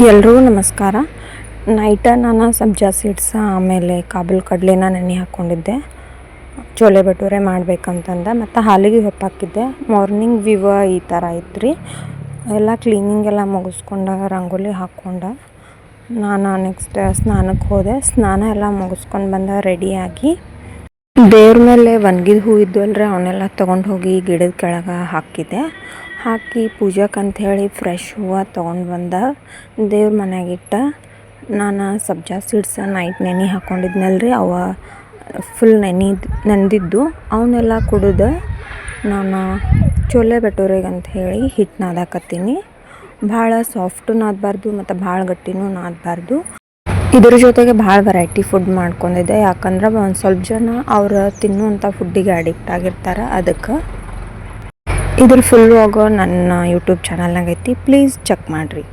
ಎಲ್ರಿಗೂ ನಮಸ್ಕಾರ. ನೈಟ ನಾನು ಸಬ್ಜಾ ಸೀಡ್ಸ್ ಆಮೇಲೆ ಕಾಬೂಲ್ ಕಡಲೆನ ನೆನೆ ಹಾಕ್ಕೊಂಡಿದ್ದೆ ಚೋಲೆ ಭಟೂರೆ ಮಾಡ್ಬೇಕಂತಂದ. ಮತ್ತು ಹಾಲಿಗೆ ಹಾಕಿದ್ದೆ. ಮಾರ್ನಿಂಗ್ ವಿವ ಈ ಥರ ಇತ್ತು. ಎಲ್ಲ ಕ್ಲೀನಿಂಗ್ ಎಲ್ಲ ಮುಗಿಸ್ಕೊಂಡು ರಂಗೋಲಿ ಹಾಕ್ಕೊಂಡು ನಾನು ನೆಕ್ಸ್ಟ್ ಸ್ನಾನಕ್ಕೆ ಹೋದೆ. ಸ್ನಾನ ಎಲ್ಲ ಮುಗಿಸ್ಕೊಂಡು ಬಂದ ರೆಡಿಯಾಗಿ ದೇವ್ರ ಮೇಲೆ ಒಣಗಿದ ಹೂ ಇದ್ವಲ್ರಿ ಅವನ್ನೆಲ್ಲ ತೊಗೊಂಡು ಹೋಗಿ ಗಿಡದ ಕೆಳಗೆ ಹಾಕಿ ಪೂಜೆಗಂತ ಹೇಳಿ ಫ್ರೆಶ್ ಹೂವು ತೊಗೊಂಡು ಬಂದ ದೇವ್ರ ಮನೆಯಾಗಿಟ್ಟ. ನಾನು ಸಬ್ಜಾ ಸೀಡ್ಸ್ ನೈಟ್ ನೆನೆ ಹಾಕ್ಕೊಂಡಿದ್ನಲ್ರಿ, ಅವ ಫುಲ್ ನೆನೆದಿದ್ದು ಅವನ್ನೆಲ್ಲ ಕುಡಿದು ನಾನು ಚೋಲೆ ಭಟೂರೆಗಂತ ಹೇಳಿ ಹಿಟ್ಟು ನಾದಾಕತ್ತೀನಿ. ಭಾಳ ಸಾಫ್ಟು ನಾದಬಾರ್ದು ಮತ್ತು ಭಾಳ ಗಟ್ಟಿನೂ ನಾದಬಾರ್ದು. ಇದ್ರ ಜೊತೆಗೆ ಭಾಳ ವೆರೈಟಿ ಫುಡ್ ಮಾಡ್ಕೊಂಡಿದ್ದೆ, ಯಾಕಂದ್ರೆ ಒಂದು ಸ್ವಲ್ಪ ಜನ ಅವ್ರು ತಿನ್ನುವಂಥ ಫುಡ್ಡಿಗೆ ಅಡಿಕ್ಟ್ ಆಗಿರ್ತಾರೆ. ಅದಕ್ಕೆ ಇದ್ರ ಫುಲ್ ವ್ಲಾಗ್ ನನ್ನ ಯೂಟ್ಯೂಬ್ ಚಾನಲ್ನಾಗ ಐತಿ, ಪ್ಲೀಸ್ ಚೆಕ್ ಮಾಡಿರಿ.